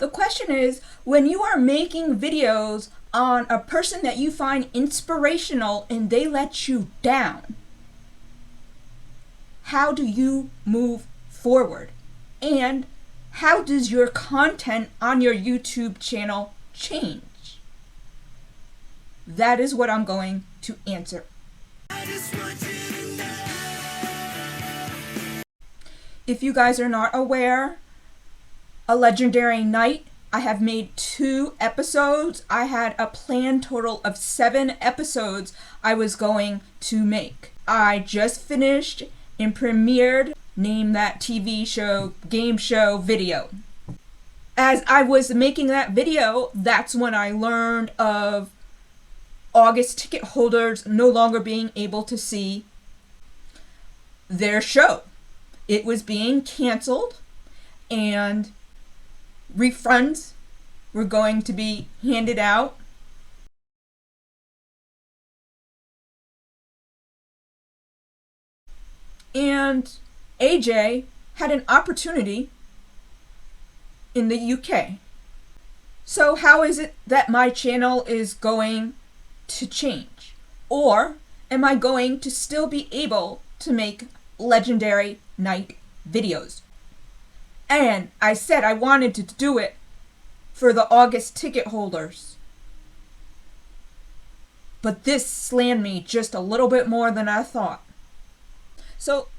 The question is, when you are making videos on a person that you find inspirational and they let you down, how do you move forward? And how does your content on your YouTube channel change? That is what I'm going to answer. If you guys are not aware, A Legendary Night, I have made 2 episodes. I had a planned total of 7 episodes I was going to make. I just finished and premiered Name That TV Show, Game Show video. As I was making that video, that's when I learned of August ticket holders no longer being able to see their show. It was being canceled and refunds were going to be handed out. And AJ had an opportunity in the UK. So how is it that my channel is going to change? Or am I going to still be able to make Legendary Night videos? And I said I wanted to do it for the August ticket holders. But this slammed me just a little bit more than I thought. So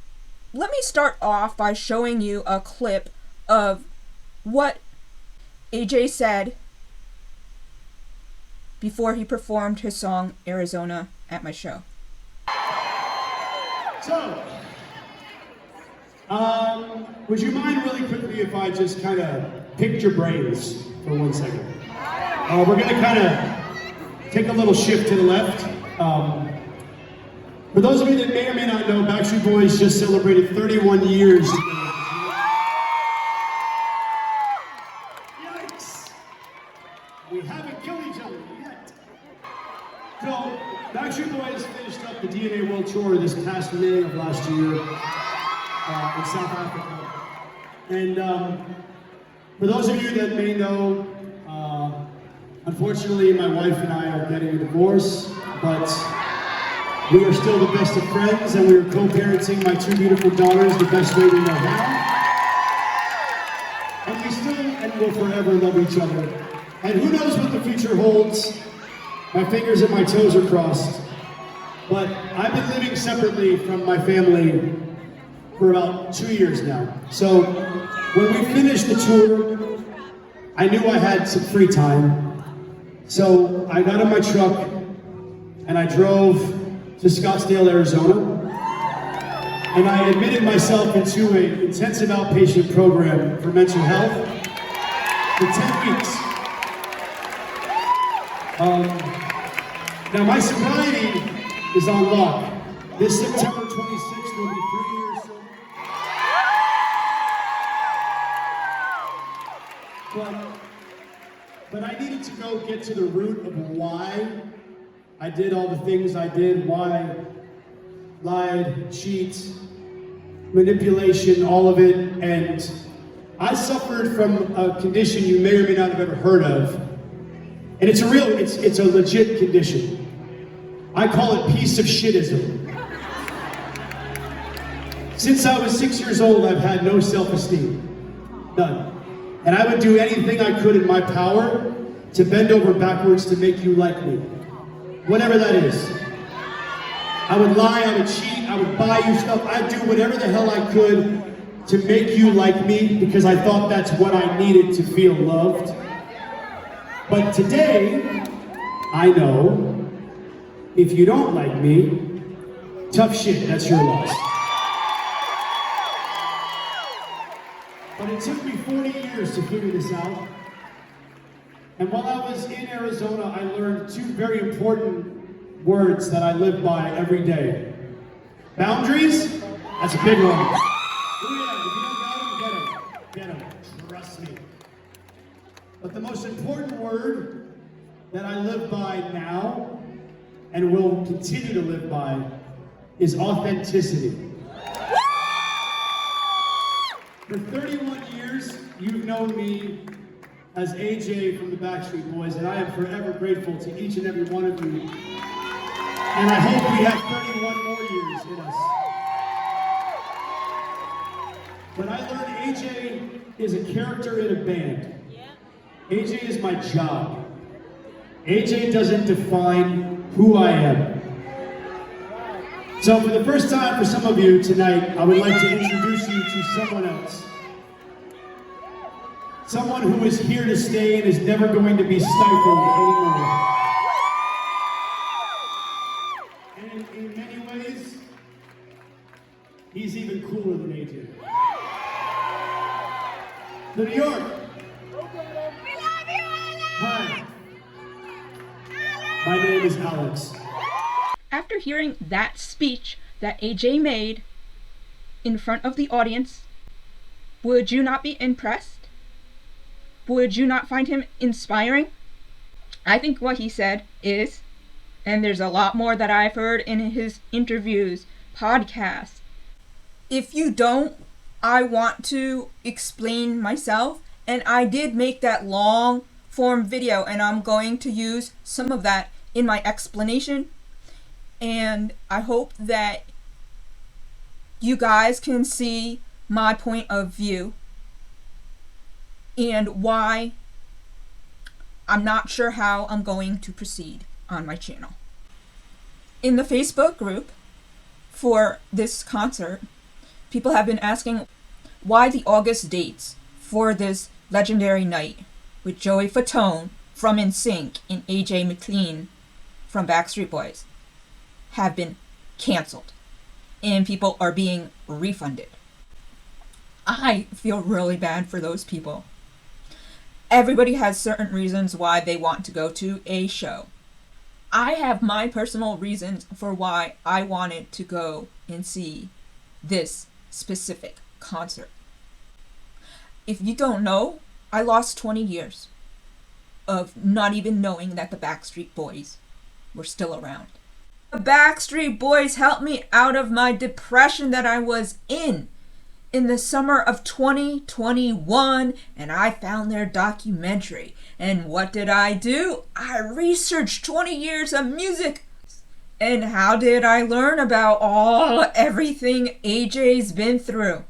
let me start off by showing you a clip of what AJ said before he performed his song Arizona at my show. So, would you mind really quickly if I just kind of picked your brains for 1 second? We're going to kind of take a little shift to the left. For those of you that may or may not know, Backstreet Boys just celebrated 31 years together. Yikes! We haven't killed each other yet. So, Backstreet Boys finished up the DNA World Tour this past May of last year in South Africa. And for those of you that may know, unfortunately my wife and I are getting a divorce, but we are still the best of friends, and we are co-parenting my 2 beautiful daughters the best way we know how. And we still and will forever love each other. And who knows what the future holds? My fingers and my toes are crossed. But I've been living separately from my family for about 2 years now. So when we finished the tour, I knew I had some free time. So I got in my truck and I drove to Scottsdale, Arizona, and I admitted myself into an intensive outpatient program for mental health for 10 weeks. Now my sobriety is on lock. This September 26th will be 3 years sober. But I needed to go get to the root of why I did all the things I did, why I lied, cheat, manipulation, all of it. And I suffered from a condition you may or may not have ever heard of. And it's a legit condition. I call it piece of shitism. Since I was 6 years old, I've had no self-esteem, none. And I would do anything I could in my power to bend over backwards to make you like me. Whatever that is. I would lie, I would cheat, I would buy you stuff. I'd do whatever the hell I could to make you like me because I thought that's what I needed to feel loved. But today, I know if you don't like me, tough shit, that's your loss. But it took me 40 years to figure this out. And while I was in Arizona, I learned 2 very important words that I live by every day. Boundaries, that's a big one. Oh yeah, if you don't got them, get them. Trust me. But the most important word that I live by now, and will continue to live by, is authenticity. For 31 years, you've known me as AJ from the Backstreet Boys, and I am forever grateful to each and every one of you. And I hope we have 31 more years in us. But I learned AJ is a character in a band. AJ is my job. AJ doesn't define who I am. So for the first time for some of you tonight, I would like to introduce you to someone else. Someone who is here to stay and is never going to be stifled anymore. And in many ways, he's even cooler than AJ. To New York. We love you, Alex! Hi. My name is Alex. After hearing that speech that AJ made in front of the audience, would you not be impressed? Would you not find him inspiring? I think what he said is, and there's a lot more that I've heard in his interviews, podcasts. If you don't, I want to explain myself, and I did make that long form video, and I'm going to use some of that in my explanation. And I hope that you guys can see my point of view and why I'm not sure how I'm going to proceed on my channel. In the Facebook group for this concert, people have been asking why the August dates for this legendary night with Joey Fatone from NSYNC and AJ McLean from Backstreet Boys have been canceled and people are being refunded. I feel really bad for those people. Everybody has certain reasons why they want to go to a show. I have my personal reasons for why I wanted to go and see this specific concert. If you don't know, I lost 20 years of not even knowing that the Backstreet Boys were still around. The Backstreet Boys helped me out of my depression that I was in the summer of 2021, and I found their documentary. And what did I do? I researched 20 years of music. And how did I learn about everything AJ's been through?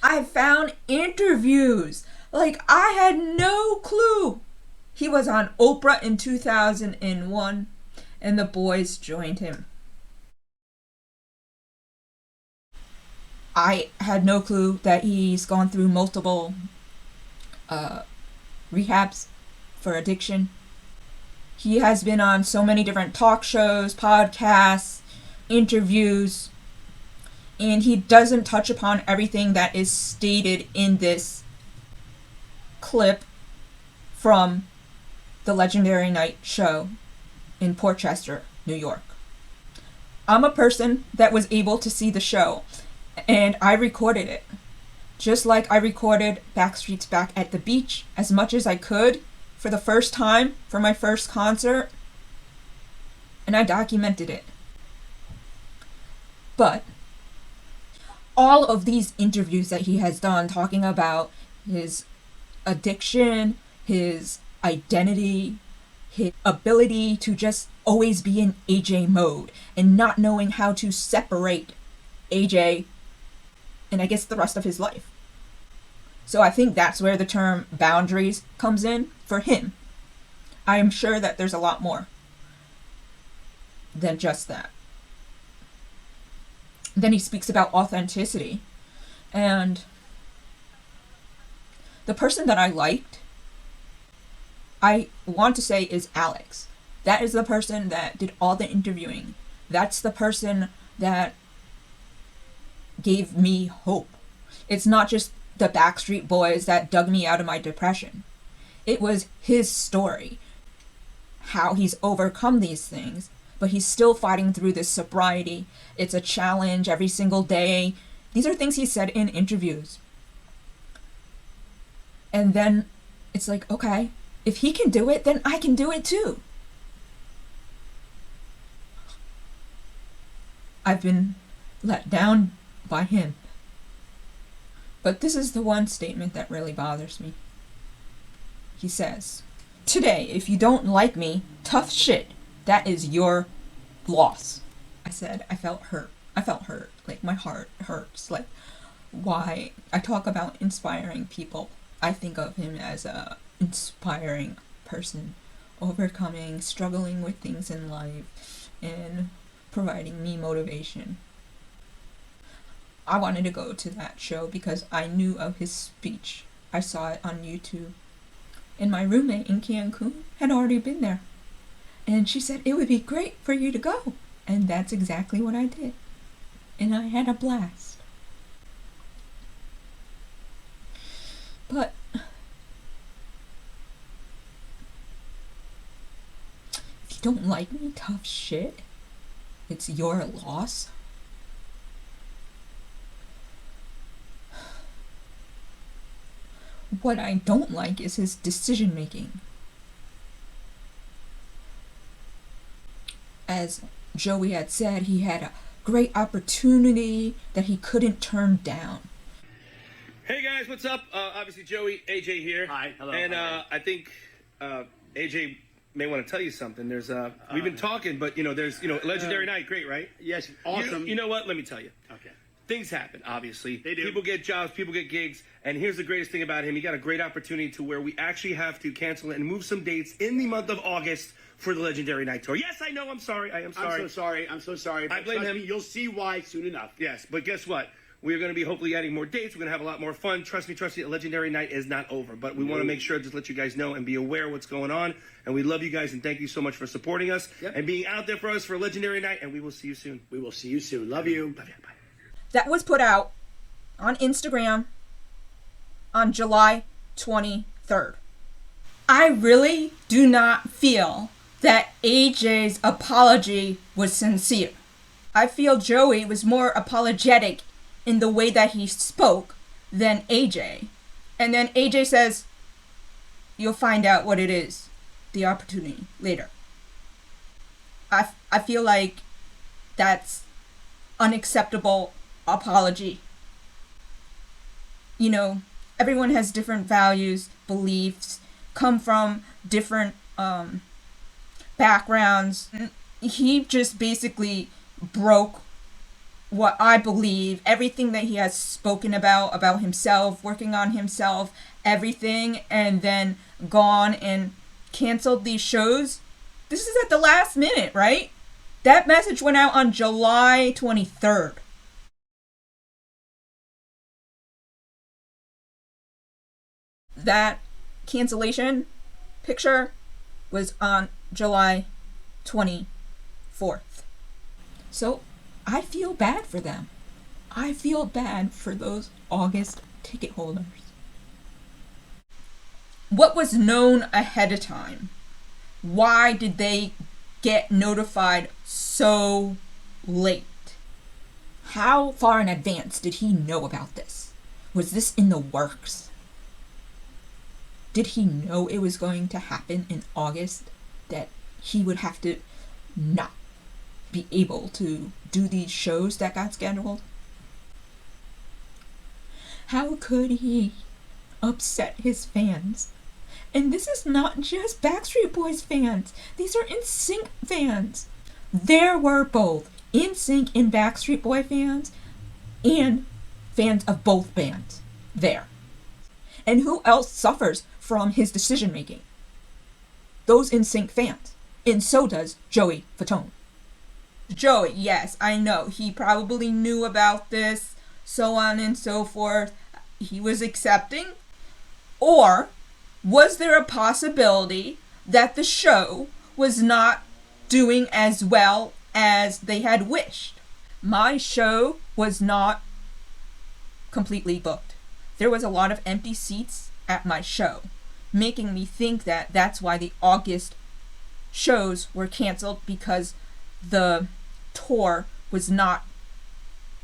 I found interviews. Like, I had no clue. He was on Oprah in 2001. And the boys joined him. I had no clue that he's gone through multiple rehabs for addiction. He has been on so many different talk shows, podcasts, interviews, and he doesn't touch upon everything that is stated in this clip from the Legendary Night show in Portchester, New York. I'm a person that was able to see the show, and I recorded it. Just like I recorded Backstreet's Back at the Beach as much as I could for the first time for my first concert, and I documented it. But all of these interviews that he has done talking about his addiction, his identity, his ability to just always be in AJ mode and not knowing how to separate AJ and I guess the rest of his life. So I think that's where the term boundaries comes in for him. I am sure that there's a lot more than just that. Then he speaks about authenticity, and the person that I liked, I want to say, is Alex. That is the person that did all the interviewing. That's the person that gave me hope. It's not just the Backstreet Boys that dug me out of my depression. It was his story, how he's overcome these things, but he's still fighting through this sobriety. It's a challenge every single day. These are things he said in interviews. And then it's like, okay, if he can do it, then I can do it too. I've been let down by him. But this is the one statement that really bothers me. He says, "Today, if you don't like me, tough shit. That is your loss." I said, I felt hurt. Like, my heart hurts. Like, why? I talk about inspiring people. I think of him as a inspiring person, overcoming, struggling with things in life, and providing me motivation. I wanted to go to that show because I knew of his speech. I saw it on YouTube. And my roommate in Cancun had already been there. And she said, it would be great for you to go. And that's exactly what I did. And I had a blast. But if you don't like me, tough shit, it's your loss. What I don't like is his decision making. As Joey had said, he had a great opportunity that he couldn't turn down. Hey guys, what's up? Obviously Joey, AJ here. Hi, hello. And hi. I think AJ may want to tell you something. There's we've been talking, but there's Legendary Night, great, right? Yes, awesome. You know what? Let me tell you. Okay. Things happen, obviously. They do. People get jobs, people get gigs, and here's the greatest thing about him. He got a great opportunity to where we actually have to cancel and move some dates in the month of August for the Legendary Night Tour. Yes, I know, I'm sorry. I am sorry. I'm so sorry. I blame him. You'll see why soon enough. Yes, but guess what? We're going to be hopefully adding more dates. We're going to have a lot more fun. Trust me, the Legendary Night is not over. But we want to make sure to let you guys know and be aware of what's going on. And we love you guys and thank you so much for supporting us and being out there for us for Legendary Night. And we will see you soon. We will see you soon. Love you. Love you. Bye. That was put out on Instagram on July 23rd. I really do not feel that AJ's apology was sincere. I feel Joey was more apologetic in the way that he spoke than AJ. And then AJ says, you'll find out what it is, the opportunity, later. I feel like that's unacceptable apology. Everyone has different values, beliefs, come from different backgrounds. He just basically broke what I believe, everything that he has spoken about himself, working on himself, everything, and then gone and canceled these shows. This is at the last minute, right? That message went out on July 23rd. That cancellation picture was on July 24th. So I feel bad for them. I feel bad for those August ticket holders. What was known ahead of time? Why did they get notified so late? How far in advance did he know about this? Was this in the works? Did he know it was going to happen in August? That he would have to not be able to do these shows that got scheduled? How could he upset his fans? And this is not just Backstreet Boys fans. These are NSYNC fans. There were both NSYNC and Backstreet Boy fans and fans of both bands there. And who else suffers from his decision making? Those NSYNC fans. And so does Joey Fatone. Joey, yes, I know. He probably knew about this, so on and so forth. He was accepting. Or was there a possibility that the show was not doing as well as they had wished? My show was not completely booked. There was a lot of empty seats at my show, making me think that that's why the August shows were canceled, because the tour was not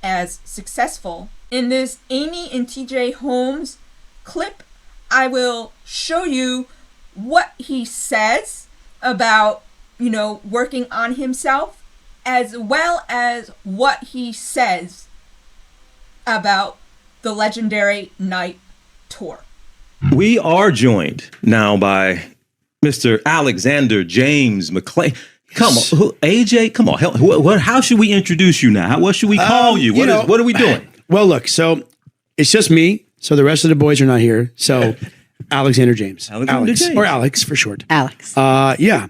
as successful. In this Amy and TJ Holmes clip, I will show you what he says about, working on himself, as well as what he says about the Legendary Night Tour. We are joined now by Mr. Alexander James McLean. Come on, AJ, come on. How should we introduce you now? What should we call you? What are we doing? Well, look, so it's just me. So the rest of the boys are not here. So Alexander James. Alex, James. or Alex for short. Alex. Yeah.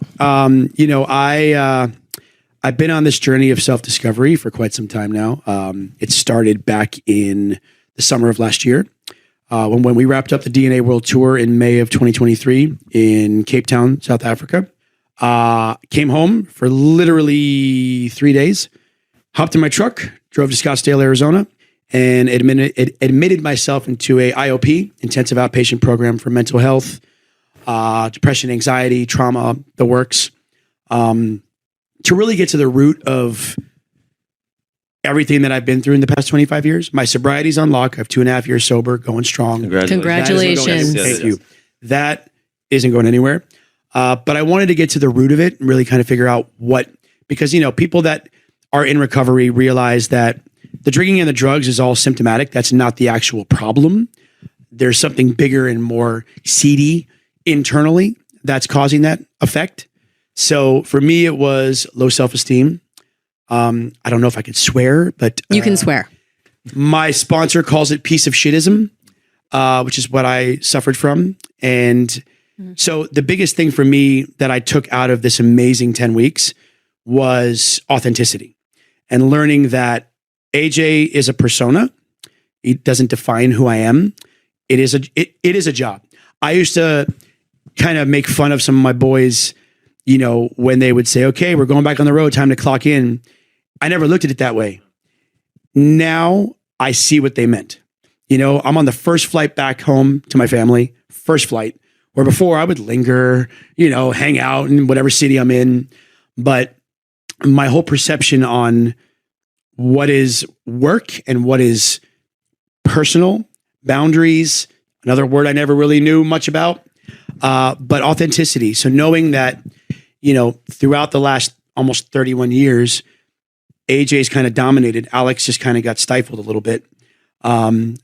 I've been on this journey of self-discovery for quite some time now. It started back in the summer of last year. When we wrapped up the DNA World Tour in May of 2023 in Cape Town, South Africa. Came home for literally 3 days, hopped in my truck, drove to Scottsdale, Arizona, and admitted myself into a IOP, intensive outpatient program for mental health, depression, anxiety, trauma, the works, to really get to the root of everything that I've been through in the past 25 years. My sobriety's on lock. I have 2.5 years sober, going strong. Congratulations. Thank you. That isn't going anywhere. But I wanted to get to the root of it and really kind of figure out because, people that are in recovery realize that the drinking and the drugs is all symptomatic. That's not the actual problem. There's something bigger and more seedy internally that's causing that effect. So for me, it was low self-esteem. I don't know if I could swear, but you can swear. My sponsor calls it piece of shitism, which is what I suffered from. And so the biggest thing for me that I took out of this amazing 10 weeks was authenticity and learning that AJ is a persona. It doesn't define who I am. It is a job. I used to kind of make fun of some of my boys, when they would say, okay, we're going back on the road, time to clock in. I never looked at it that way. Now I see what they meant. I'm on the first flight back home to my family, first flight, where before I would linger, hang out in whatever city I'm in. But my whole perception on what is work and what is personal, boundaries, another word I never really knew much about, but authenticity. So knowing that, throughout the last almost 31 years, AJ's kind of dominated. Alex just kind of got stifled a little bit.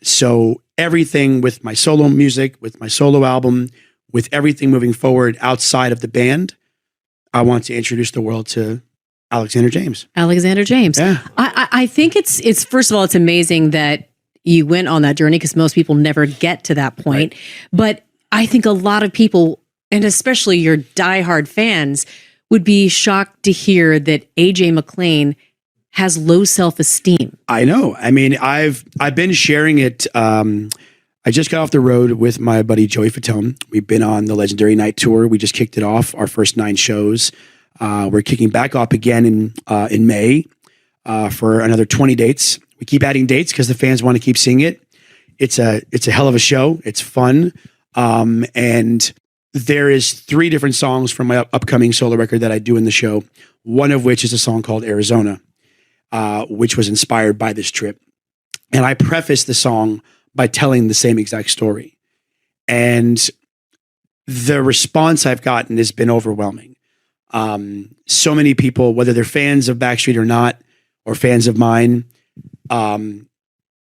So everything with my solo music, with my solo album, with everything moving forward outside of the band, I want to introduce the world to Alexander James. Alexander James. Yeah. I think it's first of all, it's amazing that you went on that journey because most people never get to that point. Right. But I think a lot of people, and especially your diehard fans, would be shocked to hear that AJ McLean has low self-esteem. I know. I mean, I've been sharing it. I just got off the road with my buddy Joey Fatone. We've been on the Legendary Night Tour. We just kicked it off, our first 9 shows. We're kicking back up again in May for another 20 dates. We keep adding dates because the fans want to keep seeing it. It's a hell of a show. It's fun. And there is 3 different songs from my upcoming solo record that I do in the show. One of which is a song called Arizona, which was inspired by this trip. And I preface the song by telling the same exact story. And the response I've gotten has been overwhelming. So many people, whether they're fans of Backstreet or not, or fans of mine, can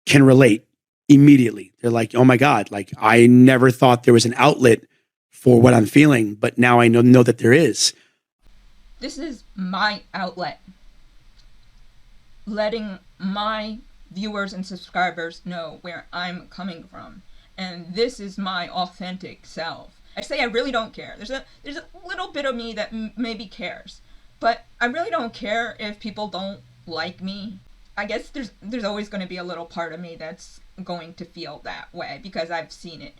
relate immediately. They're like, oh my God, like I never thought there was an outlet for what I'm feeling, but now I know that there is. This is my outlet. Letting my viewers and subscribers know where I'm coming from. And this is my authentic self. I say I really don't care. There's a little bit of me that maybe cares. But I really don't care if people don't like me. I guess there's always going to be a little part of me that's going to feel that way because I've seen it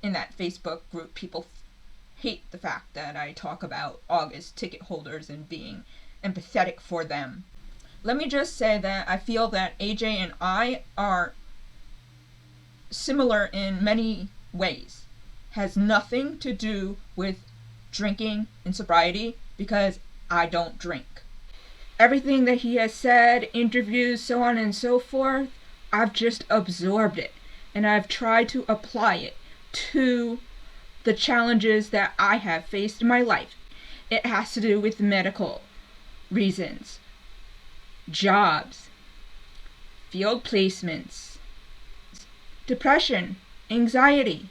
in that Facebook group. People hate the fact that I talk about August ticket holders and being empathetic for them. Let me just say that I feel that AJ and I are similar in many ways. Has nothing to do with drinking and sobriety because I don't drink. Everything that he has said, interviews, so on and so forth, I've just absorbed it and I've tried to apply it to the challenges that I have faced in my life. It has to do with medical reasons, jobs, field placements, depression, anxiety,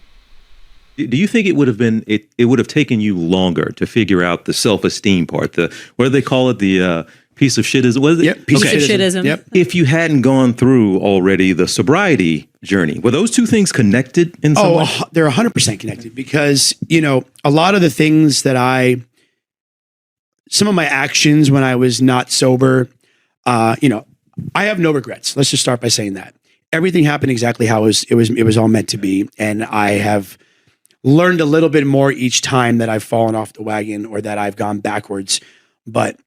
Do you think it would have been it would have taken you longer to figure out the self-esteem part? The what do they call it? The piece of shitism. What is it? Yep, piece of shitism. Yep. If you hadn't gone through already the sobriety journey, were those two things connected in some way? They're 100% connected because, a lot of the things that some of my actions when I was not sober, I have no regrets. Let's just start by saying that. Everything happened exactly how it was all meant to be. And I have learned a little bit more each time that I've fallen off the wagon or that I've gone backwards. But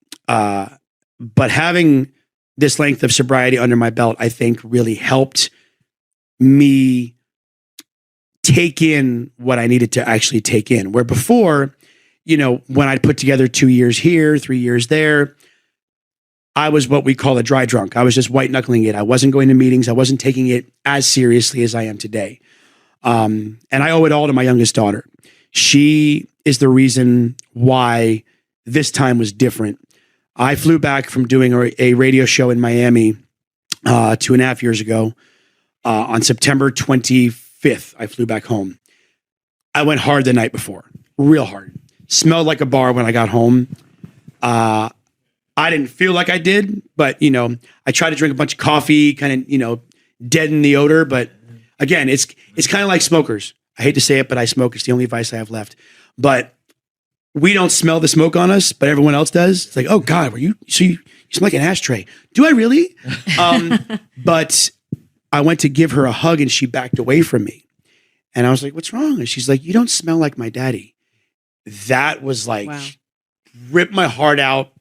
having this length of sobriety under my belt, I think really helped me take in what I needed to actually take in. Where before, when I'd put together 2 years here, 3 years there, I was what we call a dry drunk. I was just white knuckling it. I wasn't going to meetings. I wasn't taking it as seriously as I am today. And I owe it all to my youngest daughter. She is the reason why this time was different. I flew back from doing a radio show in Miami 2.5 years ago. On September 25th, I flew back home. I went hard the night before, real hard. Smelled like a bar when I got home. I didn't feel like I did, but I tried to drink a bunch of coffee, kind of deaden the odor. But again, it's kind of like smokers. I hate to say it, but I smoke. It's the only vice I have left. But we don't smell the smoke on us, but everyone else does. It's like, oh God, you smell like an ashtray. Do I really? But I went to give her a hug and she backed away from me. And I was like, what's wrong? And she's like, you don't smell like my daddy. That was like, Wow. Rip my heart out,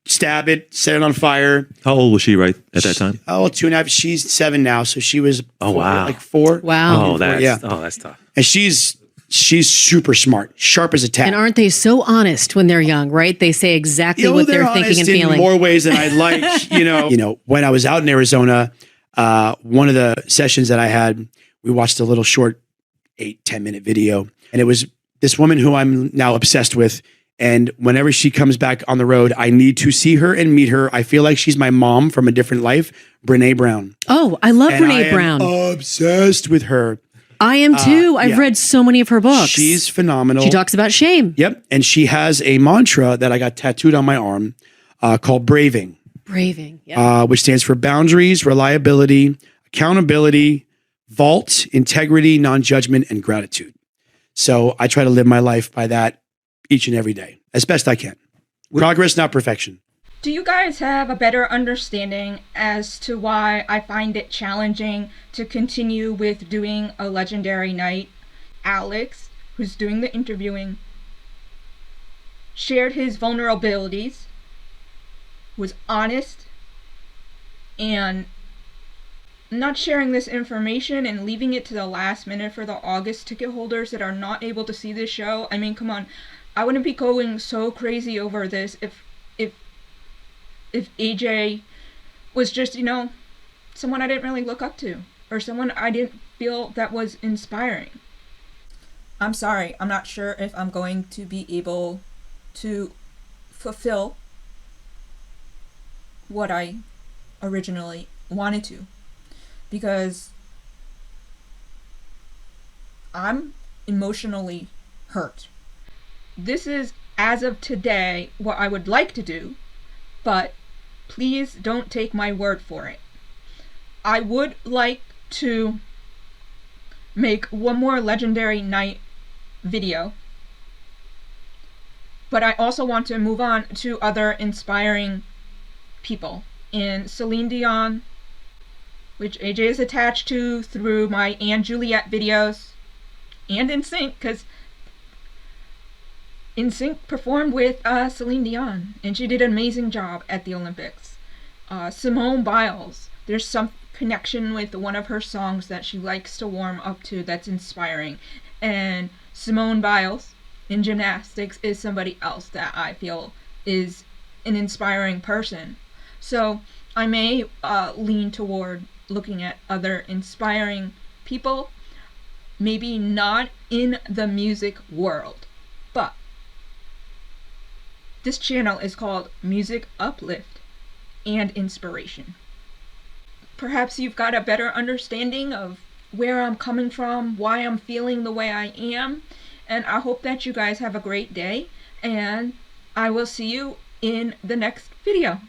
stab it, set it on fire. How old was she right at that time? Oh, 2.5. She's 7 now. So she was like 4. Wow. Oh, that's Yeah. that's tough. And she's super smart, sharp as a tack. And aren't they so honest when they're young, right? They say exactly what they're thinking and honest in feeling. more ways than I'd like. When I was out in Arizona, one of the sessions that I had, we watched a little short 8-10 minute video, and it was this woman who I'm now obsessed with. And whenever she comes back on the road, I need to see her and meet her. I feel like she's my mom from a different life, Brene Brown. Oh, I love And Brene I Brown. am obsessed with her. I am too. I've yeah. read so many of her books. She's phenomenal. She talks about shame. Yep. And she has a mantra that I got tattooed on my arm called Braving. Braving. Yeah. Which stands for boundaries, reliability, accountability, vault, integrity, non-judgment, and gratitude. So I try to live my life by that each and every day, as best I can. Progress, not perfection. Do you guys have a better understanding as to why I find it challenging to continue with doing a legendary night? Alex, who's doing the interviewing, shared his vulnerabilities, was honest, and not sharing this information and leaving it to the last minute for the August ticket holders that are not able to see this show. I mean, come on. I wouldn't be going so crazy over this if AJ was just, someone I didn't really look up to, or someone I didn't feel that was inspiring. I'm sorry, I'm not sure if I'm going to be able to fulfill what I originally wanted to, because I'm emotionally hurt. This is, as of today, what I would like to do, but please don't take my word for it. I would like to make one more legendary night video, but I also want to move on to other inspiring people. And Celine Dion, which AJ is attached to through my Anne Juliet videos, and NSYNC, because NSYNC performed with Celine Dion, and she did an amazing job at the Olympics. Simone Biles, there's some connection with one of her songs that she likes to warm up to that's inspiring. And Simone Biles in gymnastics is somebody else that I feel is an inspiring person. So I may lean toward looking at other inspiring people, maybe not in the music world, but this channel is called Music Uplift and Inspiration. Perhaps you've got a better understanding of where I'm coming from, why I'm feeling the way I am. And I hope that you guys have a great day. And I will see you in the next video.